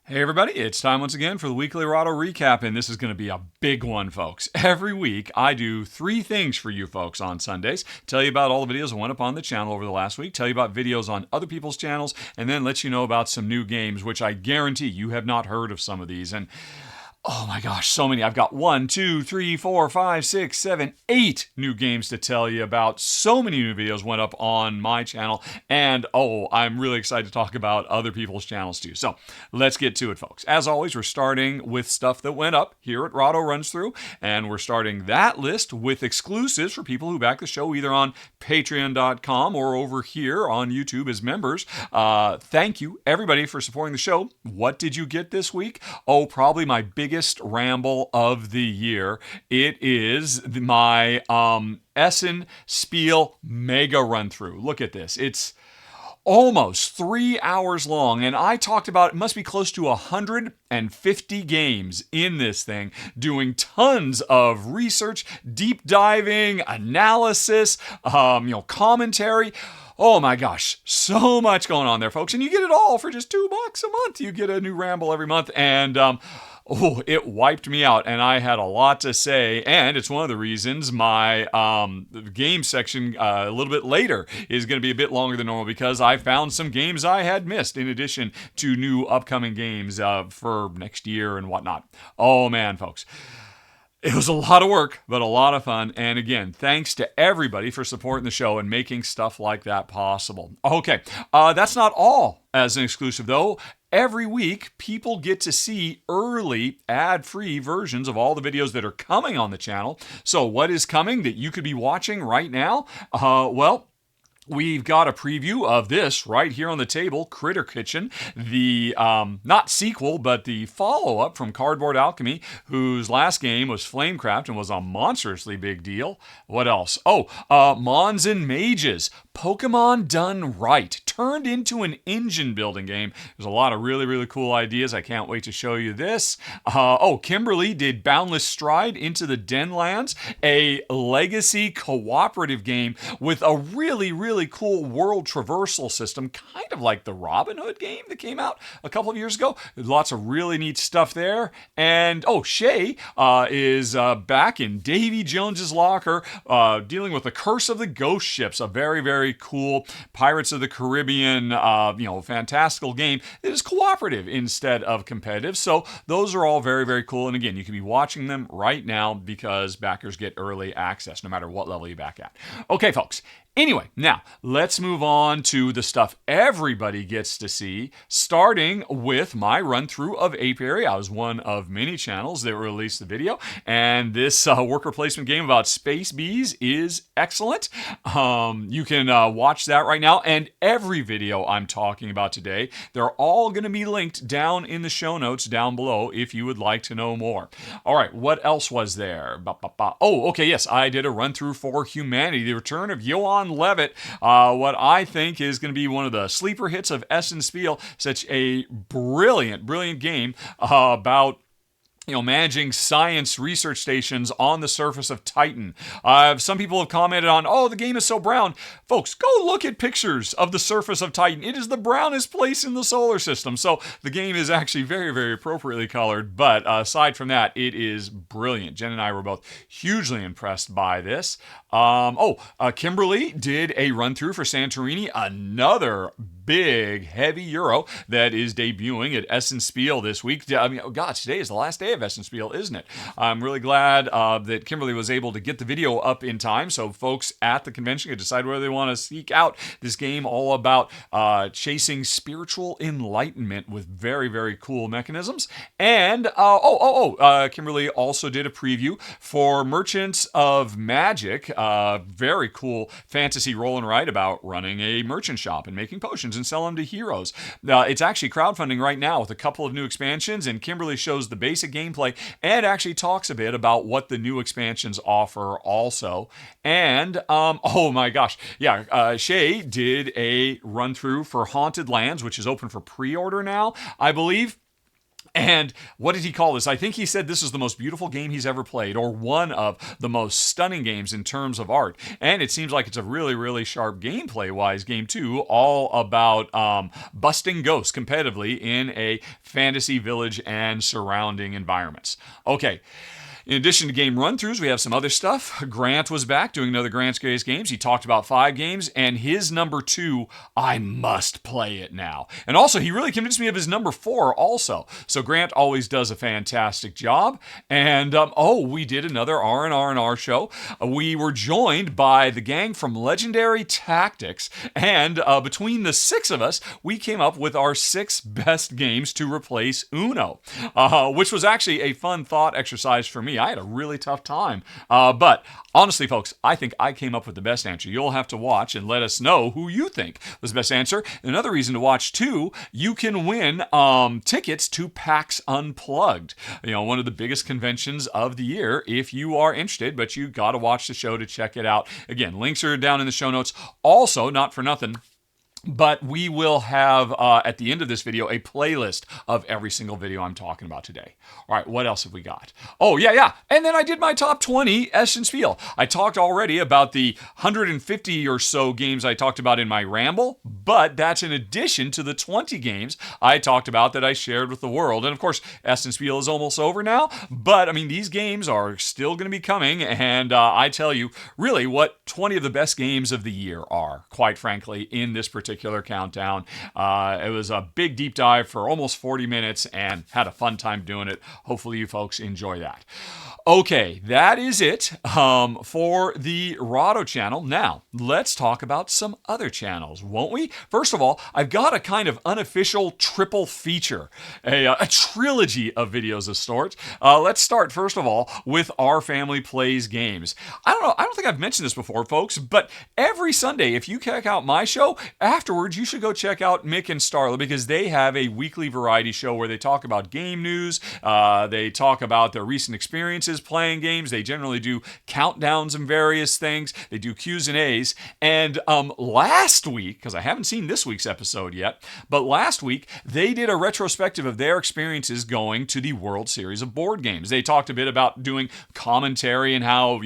Hey everybody, it's time once again for the weekly Rahdo Recap, and this is going to be a big one, folks. Every week, I do 3 things for you folks on Sundays. Tell you about all the videos that went up on the channel over the last week, tell you about videos on other people's channels, and then let you know about some new games, which I guarantee you have not heard of some of these. And oh my gosh, so many. I've got 1, 2, 3, 4, 5, 6, 7, 8 new games to tell you about. So many new videos went up on my channel. And I'm really excited to talk about other people's channels too. So let's get to it, folks. As always, we're starting with stuff that went up here at Rahdo Runs Through. And we're starting that list with exclusives for people who back the show either on patreon.com or over here on YouTube as members. Thank you, everybody, for supporting the show. What did you get this week? Probably my biggest ramble of the year. It is my Essen Spiel mega run through. Look at this. It's almost 3 hours long, and I talked about it must be close to 150 games in this thing, doing tons of research, deep diving, analysis, commentary. Oh my gosh, so much going on there, folks, and you get it all for just $2 a month. You get a new ramble every month, and it wiped me out, and I had a lot to say, and it's one of the reasons my game section a little bit later is going to be a bit longer than normal, because I found some games I had missed in addition to new upcoming games for next year and whatnot. Oh man, folks. It was a lot of work, but a lot of fun. And again, thanks to everybody for supporting the show and making stuff like that possible. Okay, that's not all as an exclusive, though. Every week, people get to see early ad-free versions of all the videos that are coming on the channel. So what is coming that you could be watching right now? We've got a preview of this right here on the table, Critter Kitchen, the not sequel, but the follow-up from Cardboard Alchemy, whose last game was Flamecraft and was a monstrously big deal. What else? Mons and Mages, Pokemon done right, turned into an engine-building game. There's a lot of really, really cool ideas. I can't wait to show you this. Kimberly did Boundless Stride into the Denlands, a legacy cooperative game with a really, really cool world traversal system, kind of like the Robin Hood game that came out a couple of years ago. There's lots of really neat stuff there. And Shay is back in Davy Jones's locker, dealing with the Curse of the Ghost Ships, a very, very cool Pirates of the Caribbean, fantastical game that is cooperative instead of competitive. So those are all very, very cool. And again, you can be watching them right now because backers get early access no matter what level you back at. Okay, folks. Anyway, now let's move on to the stuff everybody gets to see, starting with my run-through of Apiary. I was one of many channels that released the video, and this worker placement game about space bees is excellent. You can watch that right now, and every video I'm talking about today, they're all going to be linked down in the show notes down below if you would like to know more. All right, what else was there? Yes, I did a run-through for Humanity, the return of Johan Levitt, what I think is going to be one of the sleeper hits of Essen Spiel. Such a brilliant, brilliant game about managing science research stations on the surface of Titan. Some people have commented on, the game is so brown. Folks, go look at pictures of the surface of Titan. It is the brownest place in the solar system. So the game is actually very, very appropriately colored. But aside from that, it is brilliant. Jen and I were both hugely impressed by this. Kimberly did a run through for Santorini, another big, heavy Euro that is debuting at Essen Spiel this week. Today is the last day of Essen Spiel, isn't it? I'm really glad that Kimberly was able to get the video up in time so folks at the convention could decide whether they want to seek out this game all about chasing spiritual enlightenment with very, very cool mechanisms. And, Kimberly also did a preview for Merchants of Magic, very cool fantasy roll and write about running a merchant shop and making potions and sell them to heroes. It's actually crowdfunding right now with a couple of new expansions, and Kimberly shows the basic gameplay and actually talks a bit about what the new expansions offer also. And, Shay did a run through for Haunted Lands, which is open for pre-order now, I believe. And what did he call this? I think he said this is the most beautiful game he's ever played, or one of the most stunning games in terms of art. And it seems like it's a really, really sharp gameplay-wise game, too, all about busting ghosts competitively in a fantasy village and surrounding environments. Okay. In addition to game run-throughs, we have some other stuff. Grant was back doing another Grant's Greatest Games. He talked about 5 games, and his number 2, I must play it now. And also, he really convinced me of his number 4 also. So Grant always does a fantastic job. And, we did another R&R show. We were joined by the gang from Legendary Tactics, and between the 6 of us, we came up with our 6 best games to replace Uno, which was actually a fun thought exercise for me. I had a really tough time. But honestly, folks, I think I came up with the best answer. You'll have to watch and let us know who you think was the best answer. Another reason to watch, too, you can win tickets to PAX Unplugged, one of the biggest conventions of the year if you are interested, but you got to watch the show to check it out. Again, links are down in the show notes. Also, not for nothing, but we will have, at the end of this video, a playlist of every single video I'm talking about today. All right, what else have we got? Oh, yeah. And then I did my top 20 S&Spiel. I talked already about the 150 or so games I talked about in my ramble, but that's in addition to the 20 games I talked about that I shared with the world. And of course, S&Spiel is almost over now, but I mean, these games are still going to be coming, and I tell you, really, what 20 of the best games of the year are, quite frankly, in this particular countdown. It was a big deep dive for almost 40 minutes and had a fun time doing it. Hopefully you folks enjoy that. Okay, that is it for the Rahdo channel. Now, let's talk about some other channels, won't we? First of all, I've got a kind of unofficial triple feature, a trilogy of videos of sorts. Let's start, first of all, with Our Family Plays Games. I don't think I've mentioned this before, folks, but every Sunday, if you check out my show, afterwards, you should go check out Mick and Starla, because they have a weekly variety show where they talk about game news, they talk about their recent experiences playing games, they generally do countdowns and various things, they do Q's and A's, and last week, because I haven't seen this week's episode yet, but last week, they did a retrospective of their experiences going to the World Series of Board Games. They talked a bit about doing commentary and how,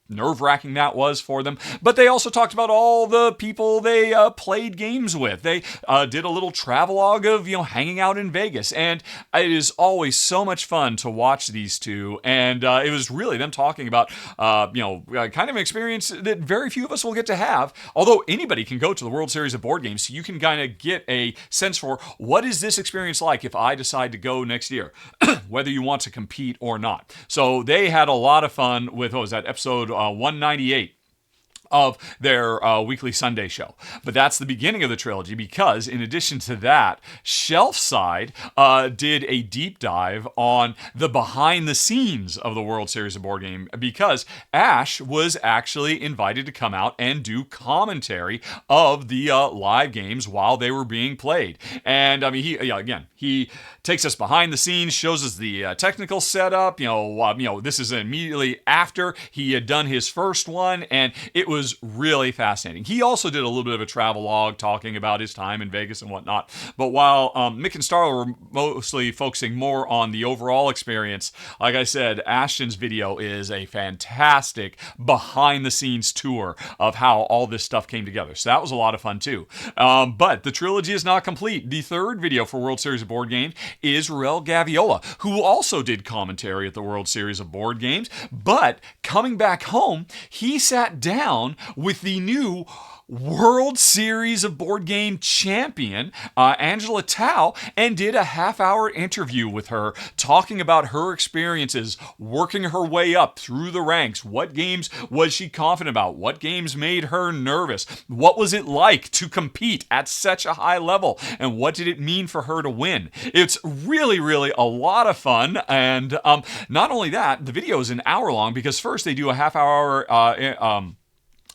nerve-wracking that was for them. But they also talked about all the people they played games with. They did a little travelogue of, hanging out in Vegas. And it is always so much fun to watch these two. And it was really them talking about, kind of an experience that very few of us will get to have. Although anybody can go to the World Series of Board Games, so you can kind of get a sense for what is this experience like if I decide to go next year, whether you want to compete or not. So they had a lot of fun with, episode 198 of their weekly Sunday show. But that's the beginning of the trilogy, because in addition to that, Shelfside did a deep dive on the behind the scenes of the World Series of Board Game, because Ash was actually invited to come out and do commentary of the live games while they were being played. And I mean, he takes us behind the scenes, shows us the technical setup. This is immediately after he had done his first one, and it was really fascinating. He also did a little bit of a travelogue talking about his time in Vegas and whatnot. But while Mick and Starla were mostly focusing more on the overall experience, like I said, Ashton's video is a fantastic behind-the-scenes tour of how all this stuff came together. So that was a lot of fun too. But the trilogy is not complete. The third video for World Series of Board Games is Rael Gaviola, who also did commentary at the World Series of Board Games. But coming back home, he sat down with the new World Series of Board Game champion, Angela Tao, and did a half-hour interview with her talking about her experiences working her way up through the ranks. What games was she confident about? What games made her nervous? What was it like to compete at such a high level? And what did it mean for her to win? It's really, really a lot of fun. And not only that, the video is an hour long, because first they do a half-hour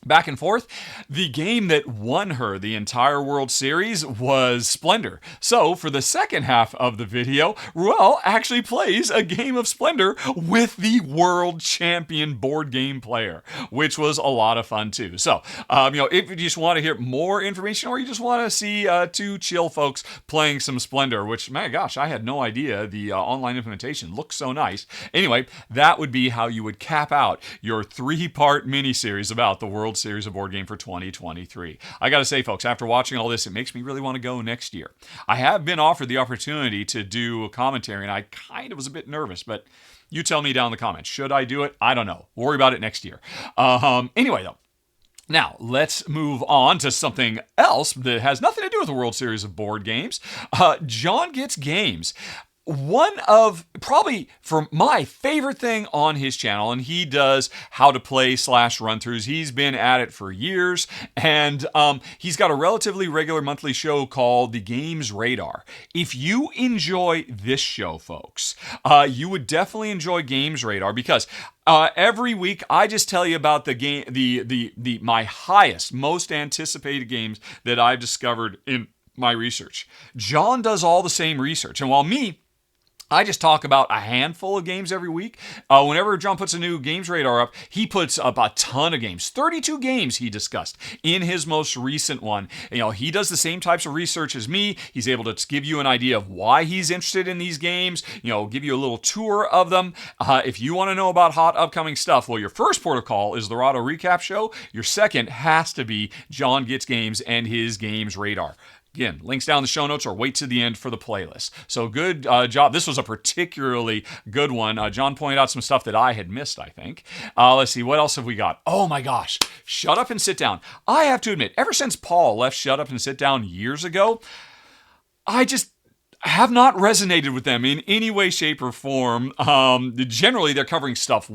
back and forth. The game that won her the entire World Series was Splendor. So for the second half of the video, Ruel actually plays a game of Splendor with the world champion board game player, which was a lot of fun too. So, if you just want to hear more information or you just want to see two chill folks playing some Splendor, which, my gosh, I had no idea the online implementation looks so nice. Anyway, that would be how you would cap out your 3-part mini-series about the World Series of Board Game for 2023. I gotta say, folks, after watching all this, it makes me really want to go next year. I have been offered the opportunity to do a commentary, and I kind of was a bit nervous, but you tell me down in the comments. Should I do it? I don't know. Worry about it next year. Anyway, though. Now, let's move on to something else that has nothing to do with the World Series of Board Games. John Gets Games. One of probably for my favorite thing on his channel, and he does how to play / run-throughs. He's been at it for years, and he's got a relatively regular monthly show called The Games Radar. If you enjoy this show, folks, you would definitely enjoy Games Radar because every week I just tell you about the game, my highest, most anticipated games that I've discovered in my research. John does all the same research, and while I just talk about a handful of games every week. Whenever John puts a new Games Radar up, he puts up a ton of games. 32 games he discussed in his most recent one. He does the same types of research as me. He's able to give you an idea of why he's interested in these games, give you a little tour of them. If you want to know about hot upcoming stuff, well, your first port of call is the Rahdo Recap show. Your second has to be John Gets Games and his Games Radar. Again, links down in the show notes or wait to the end for the playlist. So good job. This was a particularly good one. John pointed out some stuff that I had missed, I think. Let's see, what else have we got? Oh my gosh, Shut Up and Sit Down. I have to admit, ever since Paul left Shut Up and Sit Down years ago, I just have not resonated with them in any way, shape, or form. Generally, they're covering stuff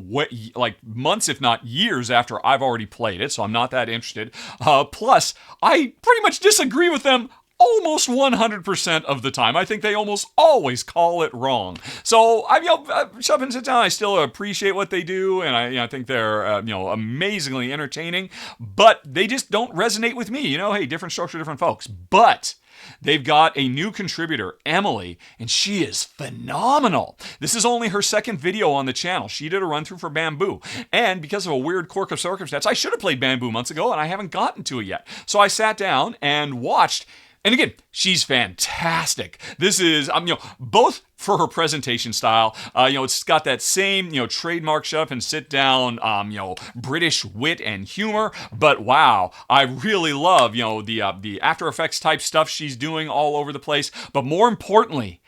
like months, if not years, after I've already played it, so I'm not that interested. Plus, I pretty much disagree with them almost 100% of the time. I think they almost always call it wrong. So Shut Up and Sit Down. I still appreciate what they do, and I think they're amazingly entertaining. But they just don't resonate with me. Hey, different strokes for different folks. But they've got a new contributor, Emily, and she is phenomenal. This is only her second video on the channel. She did a run-through for Bamboo. And because of a weird quirk of circumstance, I should have played Bamboo months ago, and I haven't gotten to it yet. So I sat down and watched. And again, she's fantastic. This is, both for her presentation style, it's got that same, trademark Shut Up and Sit Down, British wit and humor. But wow, I really love, the After Effects type stuff she's doing all over the place. But more importantly,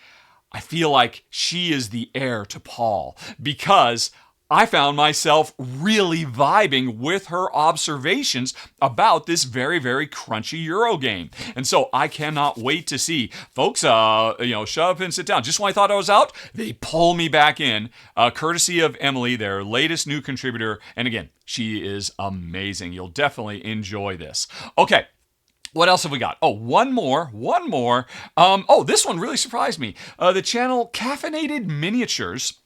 I feel like she is the heir to Paul because I found myself really vibing with her observations about this very, very crunchy Euro game. And so I cannot wait to see. Folks, Shut Up and Sit Down. Just when I thought I was out, they pull me back in, courtesy of Emily, their latest new contributor. And again, she is amazing. You'll definitely enjoy this. Okay. What else have we got? Oh, one more. This one really surprised me. The channel Caffeinated Miniatures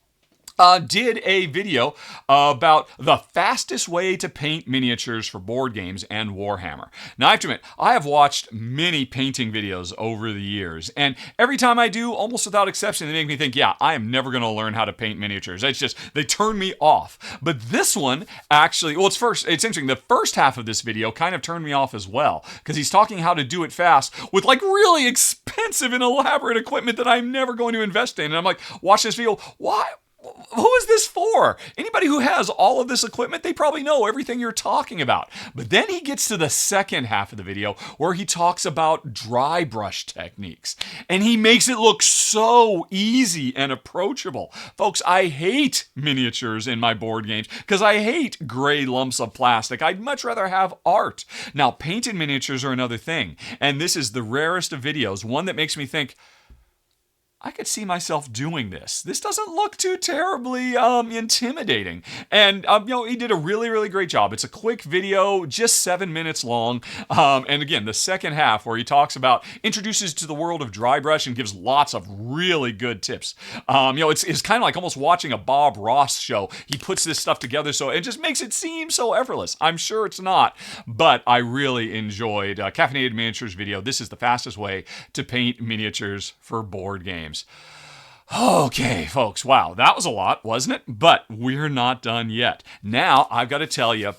did a video about the fastest way to paint miniatures for board games and Warhammer. Now, I have to admit, I have watched many painting videos over the years, and every time I do, almost without exception, they make me think, yeah, I am never going to learn how to paint miniatures. It's just, they turn me off. But this one actually, it's interesting, the first half of this video kind of turned me off as well, because he's talking how to do it fast with like really expensive and elaborate equipment that I'm never going to invest in. And I'm like, watch this video, why? Who is this for? Anybody who has all of this equipment, they probably know everything you're talking about. But then he gets to the second half of the video where he talks about dry brush techniques. And he makes it look so easy and approachable. Folks, I hate miniatures in my board games because I hate gray lumps of plastic. I'd much rather have art. Now, painted miniatures are another thing. And this is the rarest of videos, one that makes me think, I could see myself doing this. This doesn't look too terribly intimidating. And, he did a really, really great job. It's a quick video, just 7 minutes long. And again, the second half where he talks about, introduces to the world of dry brush and gives lots of really good tips. It's kind of like almost watching a Bob Ross show. He puts this stuff together so it just makes it seem so effortless. I'm sure it's not, but I really enjoyed Caffeinated Miniatures video. This is the fastest way to paint miniatures for board games. Okay, folks, wow, that was a lot, wasn't it? But we're not done yet. Now, I've got to tell you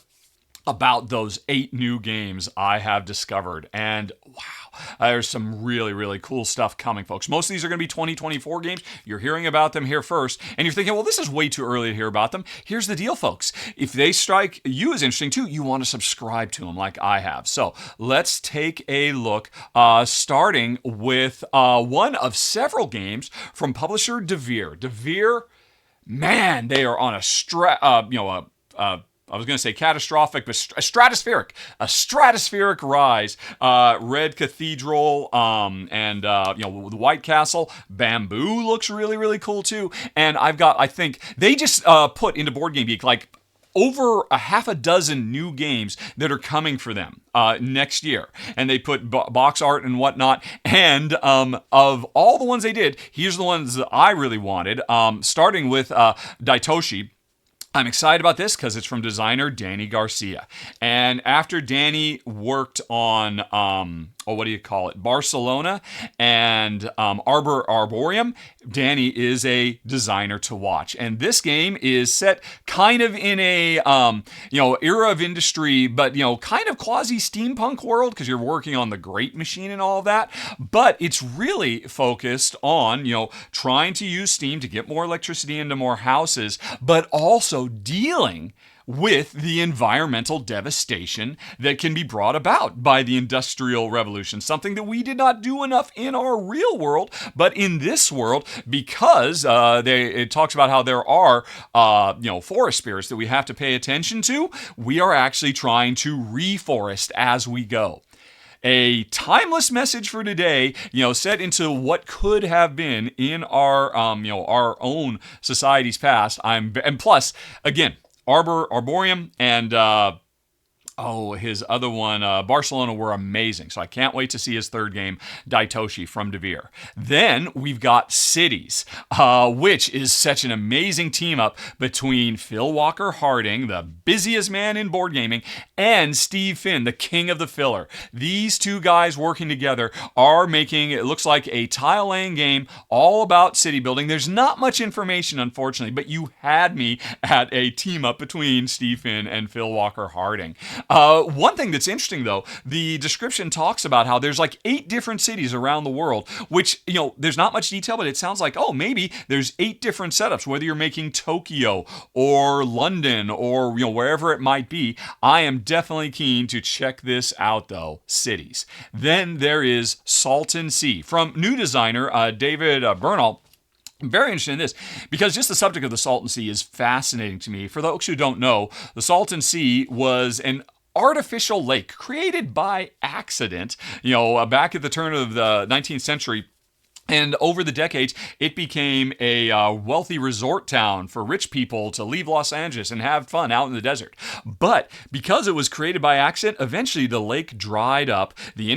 about those 8 new games I have discovered. And wow, there's some really, really cool stuff coming, folks. Most of these are going to be 2024 games. You're hearing about them here first. And you're thinking, well, this is way too early to hear about them. Here's the deal, folks. If they strike you as interesting too, you want to subscribe to them like I have. So let's take a look, starting with one of several games from publisher Devir. Devir, man, they are on a I was going to say catastrophic, but a stratospheric rise. Red Cathedral, and the White Castle. Bamboo looks really, really cool too. And I think they just put into Board Game Geek like over a half a dozen new games that are coming for them next year. And they put box art and whatnot. And of all the ones they did, here's the ones that I really wanted, starting with Daitoshi. I'm excited about this because it's from designer Danny Garcia. And after Danny worked on, Barcelona and Arboreum, Danny is a designer to watch. And this game is set kind of in a, era of industry, but, kind of quasi-steampunk world because you're working on the Great Machine and all of that. But it's really focused on, trying to use steam to get more electricity into more houses, but also dealing with the environmental devastation that can be brought about by the Industrial Revolution, something that we did not do enough in our real world, but in this world, because it talks about how there are, forest spirits that we have to pay attention to, we are actually trying to reforest as we go. A timeless message for today, set into what could have been in our, our own society's past. And plus, again, Arboreum and his other one, Barcelona, were amazing. So I can't wait to see his third game, Daitoshi from Devir. Then we've got Cities, which is such an amazing team up between Phil Walker Harding, the busiest man in board gaming, and Steve Finn, the king of the filler. These two guys working together are making, it looks like, a tile-laying game all about city building. There's not much information, unfortunately, but you had me at a team up between Steve Finn and Phil Walker Harding. One thing that's interesting, though, the description talks about how there's like 8 different cities around the world, which, there's not much detail, but it sounds like, maybe there's 8 different setups, whether you're making Tokyo or London or, wherever it might be. I am definitely keen to check this out, though. Cities. Then there is Salton Sea from new designer David Bernal. I'm very interested in this because just the subject of the Salton Sea is fascinating to me. For those who don't know, the Salton Sea was an artificial lake created by accident, back at the turn of the 19th century. And over the decades, it became a wealthy resort town for rich people to leave Los Angeles and have fun out in the desert. But because it was created by accident, eventually the lake dried up. The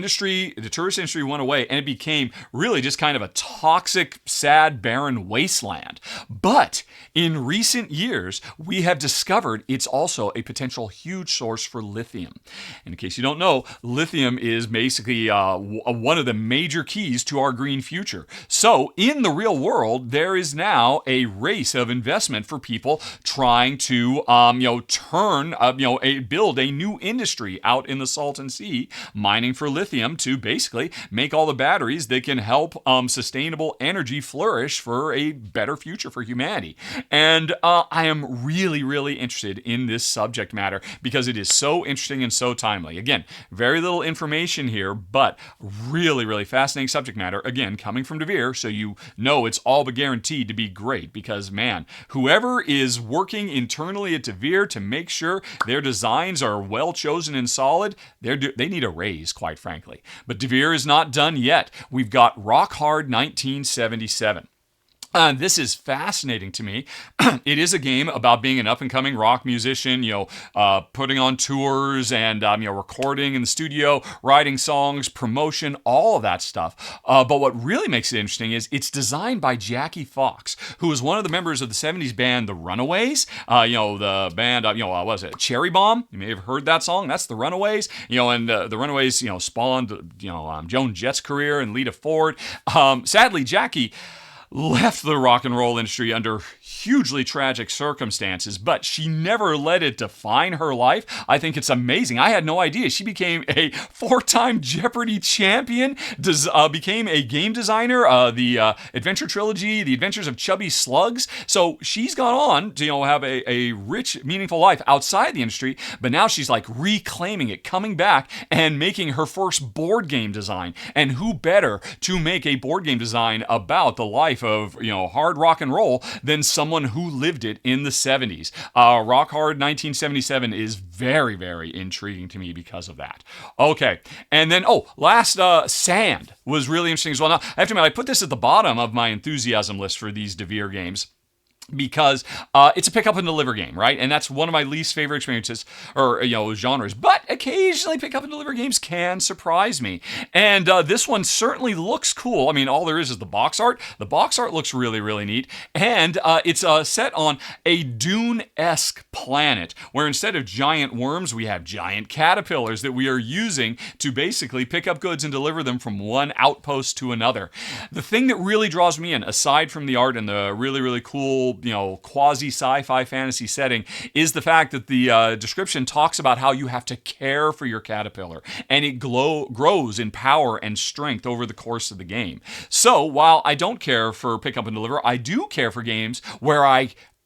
tourist industry went away, and it became really just kind of a toxic, sad, barren wasteland. But in recent years, we have discovered it's also a potential huge source for lithium. And in case you don't know, lithium is basically one of the major keys to our green future. So in the real world, there is now a race of investment for people trying to, build a new industry out in the Salton Sea, mining for lithium to basically make all the batteries that can help sustainable energy flourish for a better future for humanity. And I am really, really interested in this subject matter because it is so interesting and so timely. Again, very little information here, but really, really fascinating subject matter. Again, coming coming from Devir, so you know it's all but guaranteed to be great because, man, whoever is working internally at Devir to make sure their designs are well chosen and solid, they need a raise, quite frankly. But Devir is not done yet. We've got Rock Hard 1977. This is fascinating to me. It is a game about being an up-and-coming rock musician, putting on tours and, recording in the studio, writing songs, promotion, all of that stuff. But what really makes it interesting is it's designed by Jackie Fox, who was one of the members of the 70s band The Runaways. The band, what was it? Cherry Bomb? You may have heard that song. That's The Runaways. And the Runaways, spawned, Joan Jett's career and Lita Ford. Sadly, Jackie left the rock and roll industry under hugely tragic circumstances, but she never let it define her life. I think it's amazing. I had no idea. She became a 4-time Jeopardy champion, became a game designer, the Adventure Trilogy, The Adventures of Chubby Slugs. So she's gone on to have a rich, meaningful life outside the industry, but now she's like reclaiming it, coming back and making her first board game design. And who better to make a board game design about the life of hard rock and roll than someone who lived it in the 70s. Rock Hard 1977 is very, very intriguing to me because of that. Okay, and then last Sand was really interesting as well. Now I have to admit, I put this at the bottom of my enthusiasm list for these Devir games, because it's a pick up and deliver game, right? And that's one of my least favorite experiences or genres. But occasionally pick up and deliver games can surprise me. And this one certainly looks cool. I mean, all there is the box art. The box art looks really, really neat. And it's set on a Dune-esque planet where instead of giant worms, we have giant caterpillars that we are using to basically pick up goods and deliver them from one outpost to another. The thing that really draws me in, aside from the art and the really, really cool quasi sci-fi fantasy setting, is the fact that the description talks about how you have to care for your caterpillar and it grows in power and strength over the course of the game. So while I don't care for pick up and deliver, I do care for games where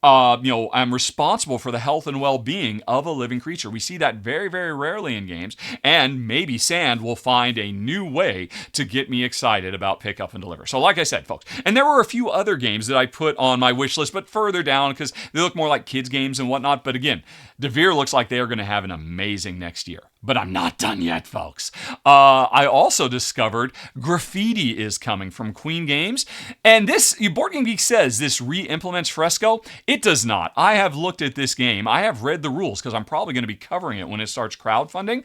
I'm responsible for the health and well-being of a living creature. We see that very, very rarely in games, and maybe Sand will find a new way to get me excited about pick up and deliver. So like I said, folks, and there were a few other games that I put on my wish list, but further down because they look more like kids games and whatnot. But again, Devir looks like they are going to have an amazing next year. But I'm not done yet, folks. I also discovered Graffiti is coming from Queen Games. And this, Board Game Geek says this re-implements Fresco. It does not. I have looked at this game. I have read the rules because I'm probably going to be covering it when it starts crowdfunding.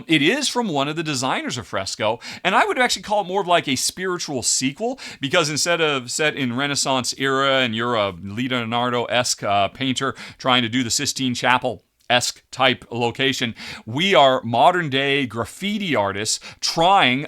It is from one of the designers of Fresco. And I would actually call it more of like a spiritual sequel because instead of set in Renaissance era and you're a Leonardo-esque painter trying to do the Sistine Chapel esque type location, we are modern day graffiti artists trying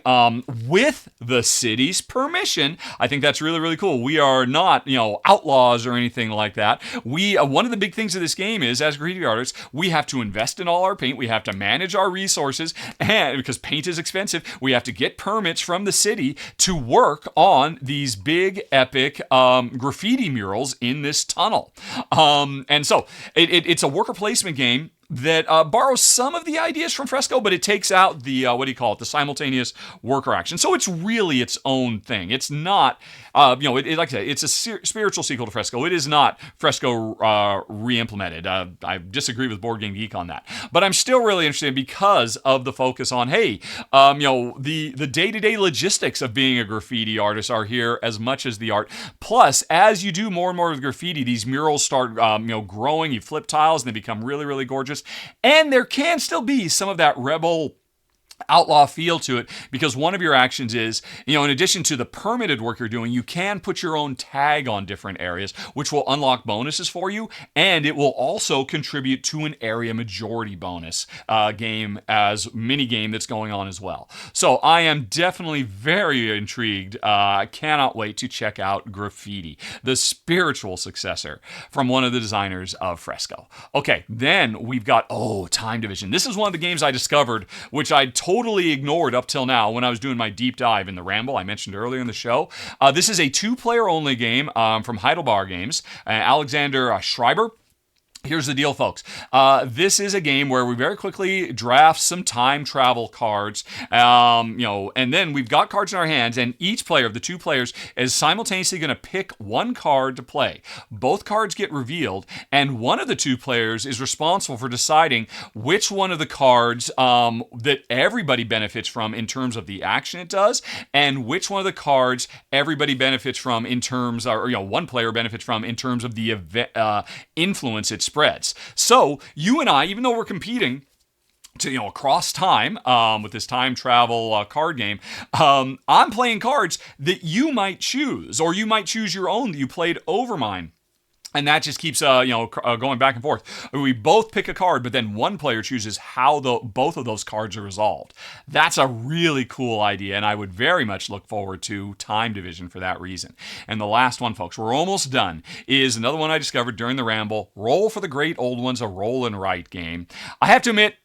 with the city's permission. I think that's really, really cool. We are not outlaws or anything like that. We one of the big things of this game is, as graffiti artists, we have to invest in all our paint, we have to manage our resources, and because paint is expensive, we have to get permits from the city to work on these big epic graffiti murals in this tunnel. And so it's a worker placement game that borrows some of the ideas from Fresco, but it takes out the, the simultaneous worker action. So it's really its own thing. It's not, like I said, it's a spiritual sequel to Fresco. It is not Fresco re-implemented. I disagree with Board Game Geek on that. But I'm still really interested because of the focus on, the day-to-day logistics of being a graffiti artist are here as much as the art. Plus, as you do more and more with graffiti, these murals start, growing. You flip tiles and they become really, really gorgeous. And there can still be some of that rebel outlaw feel to it because one of your actions is, in addition to the permitted work you're doing, you can put your own tag on different areas, which will unlock bonuses for you, and it will also contribute to an area majority bonus mini game that's going on as well. So I am definitely very intrigued. I cannot wait to check out Graffiti, the spiritual successor from one of the designers of Fresco. Okay, then we've got, Time Division. This is one of the games I discovered, which I totally ignored up till now when I was doing my deep dive in the Ramble I mentioned earlier in the show. This is a 2-player only game from Heidelberg Games. Alexander Schreiber Here's the deal, folks. This is a game where we very quickly draft some time travel cards, and then we've got cards in our hands, and each player of the two players is simultaneously going to pick one card to play. Both cards get revealed, and one of the two players is responsible for deciding which one of the cards that everybody benefits from in terms of the action it does, and which one of the cards everybody benefits from in terms, or one player benefits from in terms of the influence it spreads. So you and I, even though we're competing to across time with this time travel card game, I'm playing cards that you might choose, or you might choose your own that you played over mine. And that just keeps going back and forth. We both pick a card, but then one player chooses how both of those cards are resolved. That's a really cool idea, and I would very much look forward to Time Division for that reason. And the last one, folks, we're almost done, is another one I discovered during the ramble. Roll for the Great Old Ones, a roll and write game. I have to admit,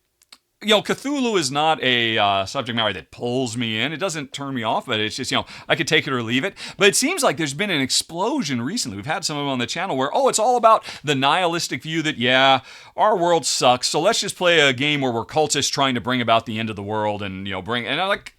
Cthulhu is not a subject matter that pulls me in. It doesn't turn me off, but it's just, I could take it or leave it. But it seems like there's been an explosion recently. We've had some of them on the channel where, it's all about the nihilistic view that, our world sucks, so let's just play a game where we're cultists trying to bring about the end of the world and, and I'm like,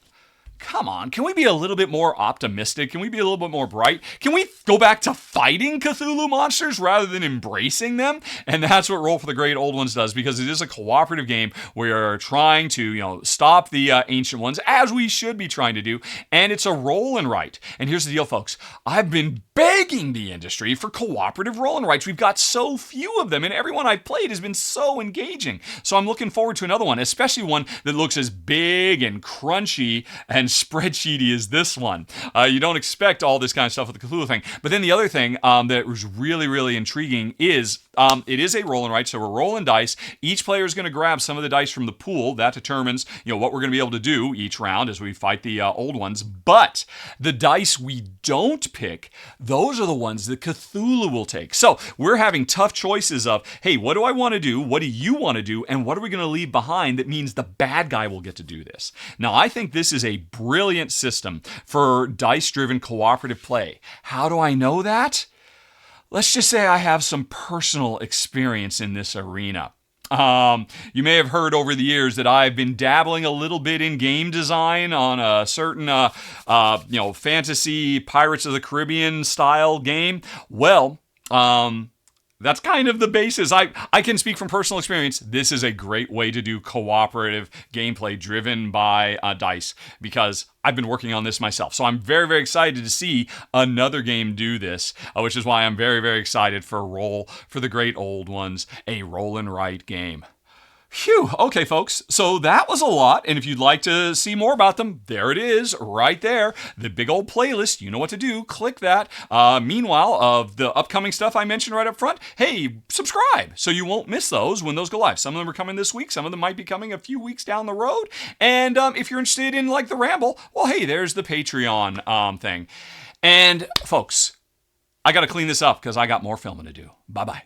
come on, can we be a little bit more optimistic? Can we be a little bit more bright? Can we go back to fighting Cthulhu monsters rather than embracing them? And that's what Roll for the Great Old Ones does, because it is a cooperative game where you're trying to, stop the ancient ones, as we should be trying to do, and it's a roll and write. And here's the deal, folks. I've been begging the industry for cooperative roll and writes. We've got so few of them, and everyone I've played has been so engaging. So I'm looking forward to another one, especially one that looks as big and crunchy and spreadsheety as this one. You don't expect all this kind of stuff with the Cthulhu thing. But then the other thing that was really, really intriguing is it is a roll and write, so we're rolling dice. Each player is going to grab some of the dice from the pool. That determines what we're going to be able to do each round as we fight the old ones. But the dice we don't pick, those are the ones that Cthulhu will take. So we're having tough choices of, hey, what do I want to do? What do you want to do? And what are we going to leave behind that means the bad guy will get to do this? Now, I think this is a brilliant system for dice-driven cooperative play. How do I know that? Let's just say I have some personal experience in this arena. You may have heard over the years that I've been dabbling a little bit in game design on a certain, fantasy Pirates of the Caribbean style game. Well, that's kind of the basis. I can speak from personal experience. This is a great way to do cooperative gameplay driven by dice, because I've been working on this myself. So I'm very, very excited to see another game do this, which is why I'm very, very excited for Roll for the Great Old Ones, a roll and write game. Phew. Okay, folks. So that was a lot. And if you'd like to see more about them, there it is right there. The big old playlist. You know what to do. Click that. Meanwhile, of the upcoming stuff I mentioned right up front, hey, subscribe so you won't miss those when those go live. Some of them are coming this week. Some of them might be coming a few weeks down the road. And if you're interested in the ramble, well, hey, there's the Patreon thing. And folks, I got to clean this up because I got more filming to do. Bye-bye.